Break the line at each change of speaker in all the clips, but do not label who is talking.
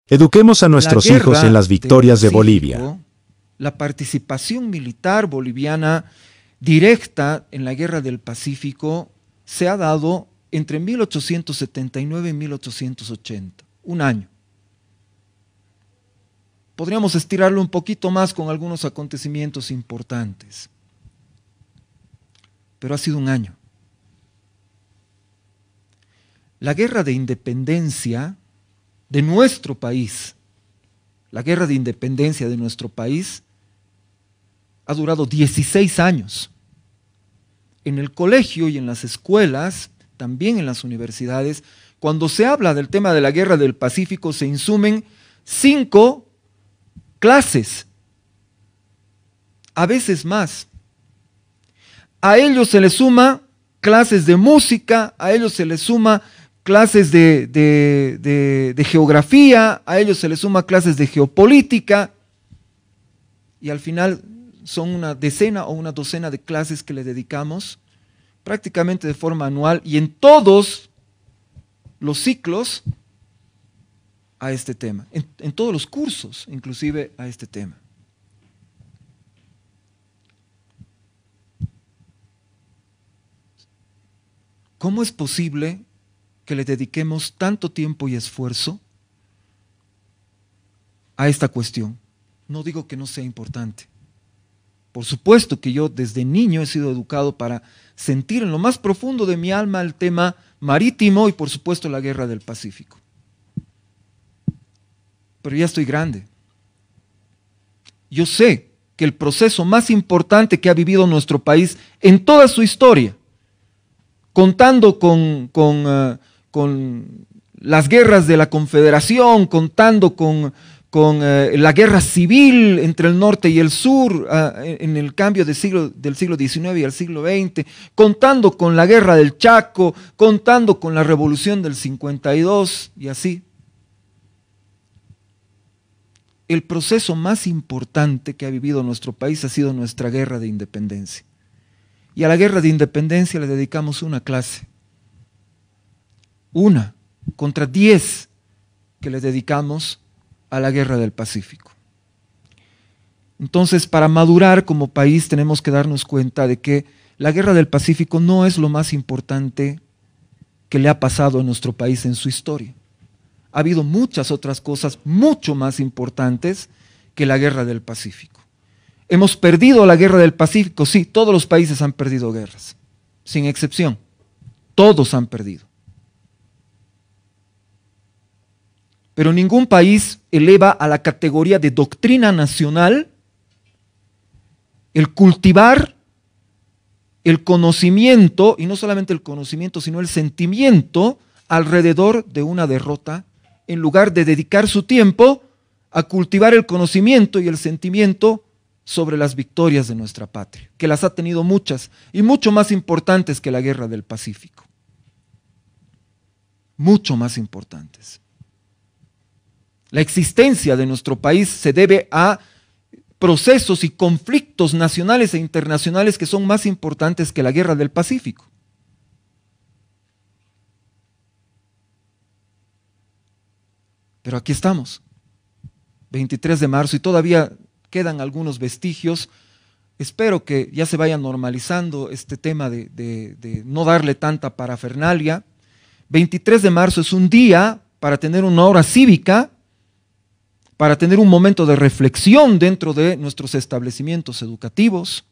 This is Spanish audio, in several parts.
Eduquemos a
La
nuestros
guerra
hijos en las
del
victorias de
Pacífico,
Bolivia.
la participación militar boliviana directa en la Guerra del Pacífico se ha dado entre 1879 y 1880, un año. Podríamos estirarlo un poquito más con algunos acontecimientos importantes, pero ha sido un año. La guerra de independencia de nuestro país, la guerra de independencia de nuestro país ha durado 16 años. En el colegio y en las escuelas, también en las universidades, cuando se habla del tema de la Guerra del Pacífico, se insumen 5 clases, a veces más. A ellos se les suma clases de música, a ellos se les suma clases de geografía, a ellos se les suma clases de geopolítica, y al final son una decena o una docena de clases que le dedicamos prácticamente de forma anual y en todos los ciclos a este tema, en todos los cursos inclusive a este tema. ¿Cómo es posible que le dediquemos tanto tiempo y esfuerzo a esta cuestión? No digo que no sea importante. Por supuesto que yo desde niño he sido educado para sentir en lo más profundo de mi alma el tema marítimo y por supuesto la Guerra del Pacífico. Pero ya estoy grande. Yo sé que el proceso más importante que ha vivido nuestro país en toda su historia, contando con las guerras de la Confederación, contando con la guerra civil entre el norte y el sur en el cambio del siglo XIX y al siglo XX, contando con la guerra del Chaco, contando con la revolución del 52 y así. El proceso más importante que ha vivido nuestro país ha sido nuestra guerra de independencia. Y a la guerra de independencia le dedicamos una clase. Una contra 10 que le dedicamos a la Guerra del Pacífico. Entonces, para madurar como país tenemos que darnos cuenta de que la Guerra del Pacífico no es lo más importante que le ha pasado a nuestro país en su historia. Ha habido muchas otras cosas mucho más importantes que la Guerra del Pacífico. ¿Hemos perdido la Guerra del Pacífico? Sí, todos los países han perdido guerras, sin excepción. Todos han perdido. Pero ningún país eleva a la categoría de doctrina nacional el cultivar el conocimiento, y no solamente el conocimiento, sino el sentimiento alrededor de una derrota, en lugar de dedicar su tiempo a cultivar el conocimiento y el sentimiento sobre las victorias de nuestra patria, que las ha tenido muchas y mucho más importantes que la Guerra del Pacífico. Mucho más importantes. La existencia de nuestro país se debe a procesos y conflictos nacionales e internacionales que son más importantes que la Guerra del Pacífico. Pero aquí estamos, 23 de marzo, y todavía quedan algunos vestigios. Espero que ya se vaya normalizando este tema de no darle tanta parafernalia. 23 de marzo es un día para tener una hora cívica, para tener un momento de reflexión dentro de nuestros establecimientos educativos.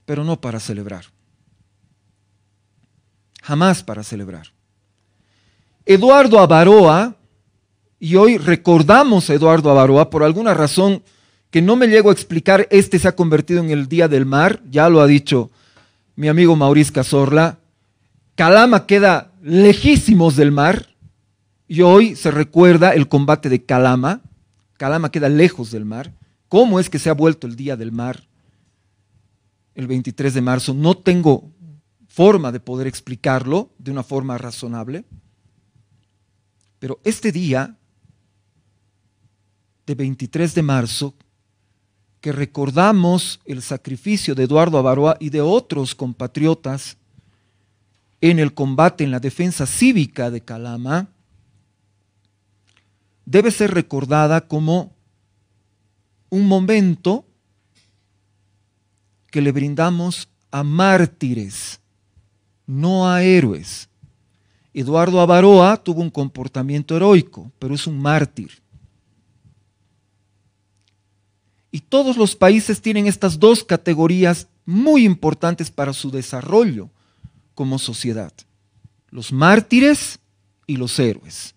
Pero no para celebrar. Jamás para celebrar. Eduardo Abaroa, y hoy recordamos a Eduardo Abaroa, por alguna razón que no me llego a explicar, este se ha convertido en el Día del Mar, ya lo ha dicho mi amigo Maurice Cazorla. Calama queda lejísimos del mar, y hoy se recuerda el combate de Calama. Calama queda lejos del mar. ¿Cómo es que se ha vuelto el Día del Mar el 23 de marzo? No tengo forma de poder explicarlo de una forma razonable, pero este día de 23 de marzo, que recordamos el sacrificio de Eduardo Abaroa y de otros compatriotas en el combate, en la defensa cívica de Calama, debe ser recordada como un momento que le brindamos a mártires, no a héroes. Eduardo Abaroa tuvo un comportamiento heroico, pero es un mártir. Y todos los países tienen estas dos categorías muy importantes para su desarrollo como sociedad: los mártires y los héroes.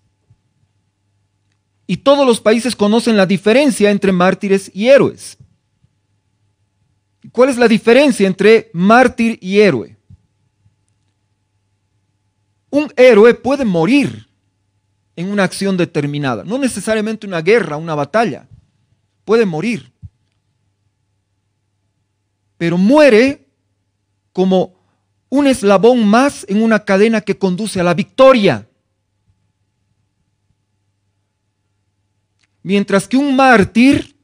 Y todos los países conocen la diferencia entre mártires y héroes. ¿Cuál es la diferencia entre mártir y héroe? Un héroe puede morir en una acción determinada, no necesariamente una guerra, una batalla, puede morir. Pero muere como un eslabón más en una cadena que conduce a la victoria. Mientras que un mártir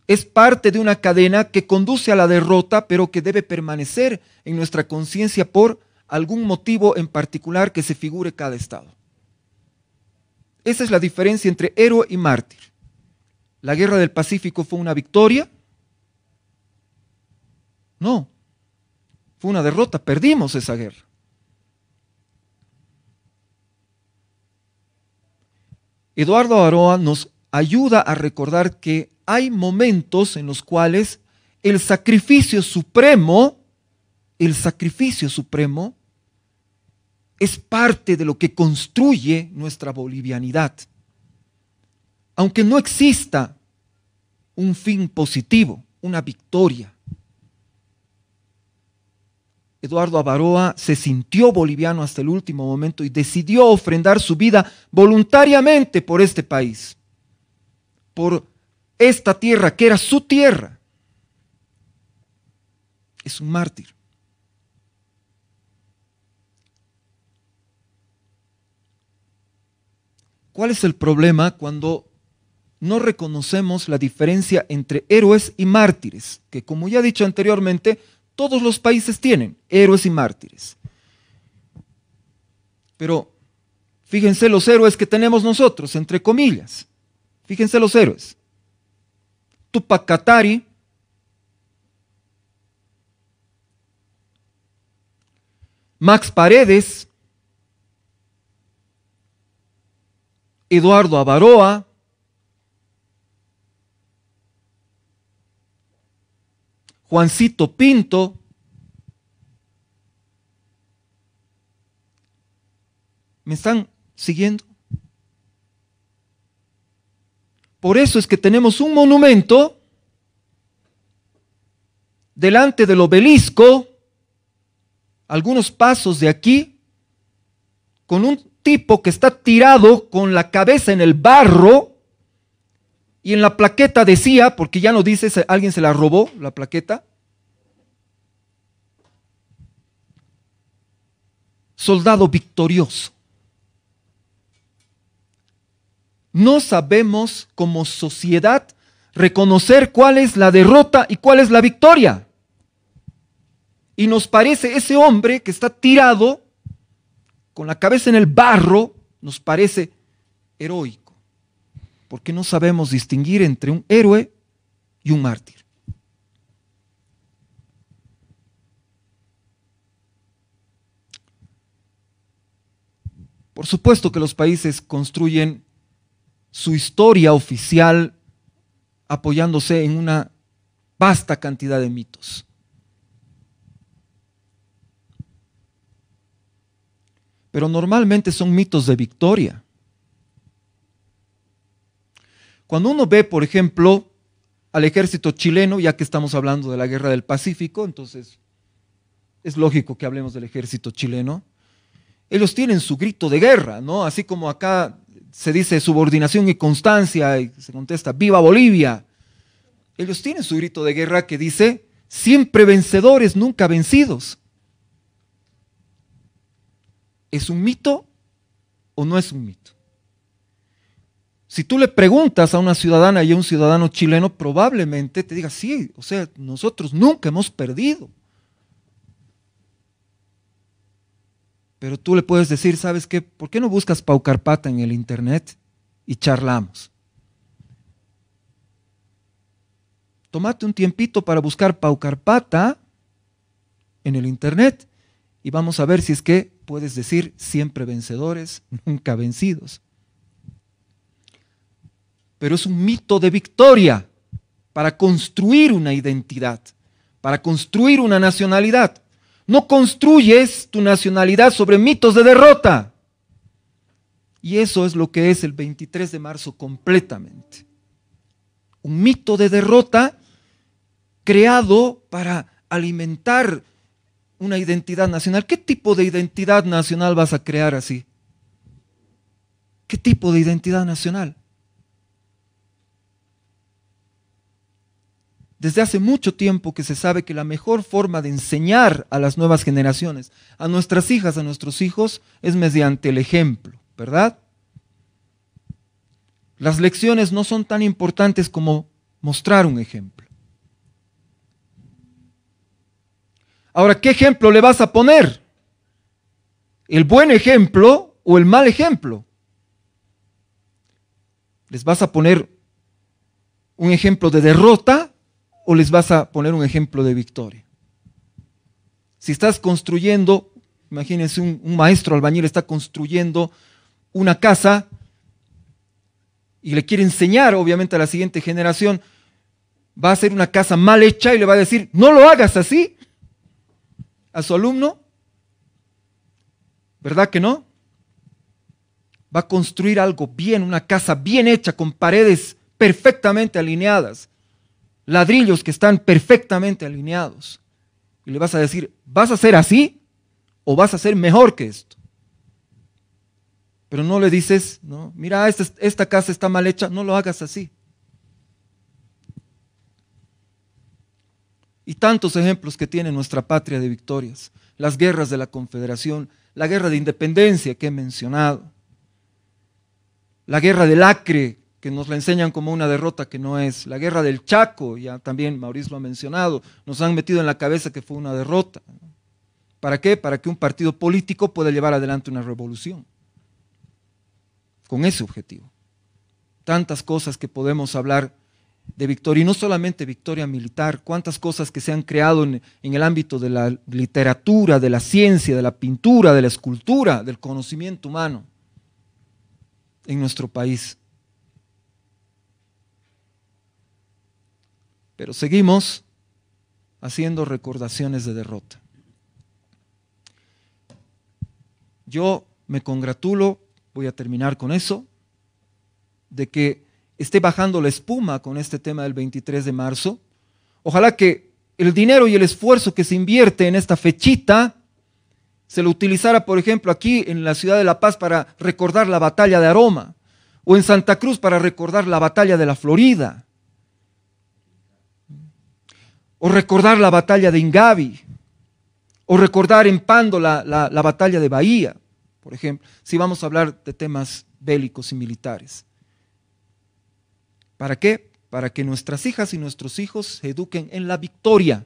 es parte de una cadena que conduce a la derrota, pero que debe permanecer en nuestra conciencia por algún motivo en particular que se figure cada estado. Esa es la diferencia entre héroe y mártir. ¿La guerra del Pacífico fue una victoria? No, fue una derrota, perdimos esa guerra. Eduardo Abaroa nos ayuda a recordar que hay momentos en los cuales el sacrificio supremo es parte de lo que construye nuestra bolivianidad. Aunque no exista un fin positivo, una victoria. Eduardo Abaroa se sintió boliviano hasta el último momento y decidió ofrendar su vida voluntariamente por este país, por esta tierra que era su tierra. Es un mártir. ¿Cuál es el problema cuando no reconocemos la diferencia entre héroes y mártires? Que, como ya he dicho anteriormente, todos los países tienen héroes y mártires. Pero fíjense los héroes que tenemos nosotros, entre comillas. Fíjense los héroes. Tupac Katari, Max Paredes, Eduardo Abaroa, Juancito Pinto, ¿me están siguiendo? Por eso es que tenemos un monumento delante del obelisco, algunos pasos de aquí, con un tipo que está tirado con la cabeza en el barro, y en la plaqueta decía, porque ya no dice, alguien se la robó, la plaqueta, soldado victorioso. No sabemos como sociedad reconocer cuál es la derrota y cuál es la victoria. Y nos parece ese hombre que está tirado con la cabeza en el barro, nos parece heroico. Porque no sabemos distinguir entre un héroe y un mártir. Por supuesto que los países construyen su historia oficial apoyándose en una vasta cantidad de mitos. Pero normalmente son mitos de victoria. Cuando uno ve, por ejemplo, al ejército chileno, ya que estamos hablando de la guerra del Pacífico, entonces es lógico que hablemos del ejército chileno. Ellos tienen su grito de guerra, ¿no? Así como acá se dice subordinación y constancia y se contesta ¡Viva Bolivia! Ellos tienen su grito de guerra que dice siempre vencedores, nunca vencidos. ¿Es un mito o no es un mito? Si tú le preguntas a una ciudadana y a un ciudadano chileno, probablemente te diga, sí, o sea, nosotros nunca hemos perdido. Pero tú le puedes decir, ¿sabes qué? ¿Por qué no buscas Pau Carpata en el internet y charlamos? Tómate un tiempito para buscar Pau Carpata en el internet y vamos a ver si es que puedes decir siempre vencedores, nunca vencidos. Pero es un mito de victoria para construir una identidad, para construir una nacionalidad. No construyes tu nacionalidad sobre mitos de derrota. Y eso es lo que es el 23 de marzo completamente. Un mito de derrota creado para alimentar una identidad nacional. ¿Qué tipo de identidad nacional vas a crear así? ¿Qué tipo de identidad nacional? Desde hace mucho tiempo que se sabe que la mejor forma de enseñar a las nuevas generaciones, a nuestras hijas, a nuestros hijos, es mediante el ejemplo, ¿verdad? Las lecciones no son tan importantes como mostrar un ejemplo. Ahora, ¿qué ejemplo le vas a poner? ¿El buen ejemplo o el mal ejemplo? ¿Les vas a poner un ejemplo de derrota o les vas a poner un ejemplo de victoria? Si estás construyendo, imagínense un maestro albañil está construyendo una casa y le quiere enseñar obviamente a la siguiente generación, va a hacer una casa mal hecha y le va a decir, no lo hagas así a su alumno, ¿verdad que no? Va a construir algo bien, una casa bien hecha, con paredes perfectamente alineadas, ladrillos que están perfectamente alineados. Y le vas a decir, ¿vas a hacer así o vas a hacer mejor que esto? Pero no le dices, no, mira, esta casa está mal hecha, no lo hagas así. Y tantos ejemplos que tiene nuestra patria de victorias. Las guerras de la Confederación, la guerra de independencia que he mencionado, la guerra del Acre, que nos la enseñan como una derrota que no es, la guerra del Chaco, ya también Mauricio lo ha mencionado, nos han metido en la cabeza que fue una derrota. ¿Para qué? Para que un partido político pueda llevar adelante una revolución. Con ese objetivo. Tantas cosas que podemos hablar de victoria, y no solamente victoria militar, cuántas cosas que se han creado en el ámbito de la literatura, de la ciencia, de la pintura, de la escultura, del conocimiento humano en nuestro país. Pero seguimos haciendo recordaciones de derrota. Yo me congratulo, voy a terminar con eso, de que esté bajando la espuma con este tema del 23 de marzo. Ojalá que el dinero y el esfuerzo que se invierte en esta fechita se lo utilizara, por ejemplo, aquí en la ciudad de La Paz para recordar la batalla de Aroma, o en Santa Cruz para recordar la batalla de la Florida, o recordar la batalla de Ingavi, o recordar en Pando la batalla de Bahía, por ejemplo, si vamos a hablar de temas bélicos y militares. ¿Para qué? Para que nuestras hijas y nuestros hijos se eduquen en la victoria,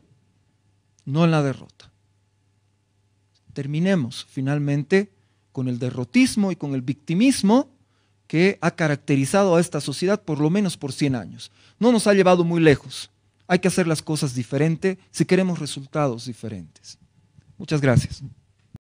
no en la derrota. Terminemos finalmente con el derrotismo y con el victimismo que ha caracterizado a esta sociedad por lo menos por 100 años. No nos ha llevado muy lejos. Hay que hacer las cosas diferente si queremos resultados diferentes. Muchas gracias.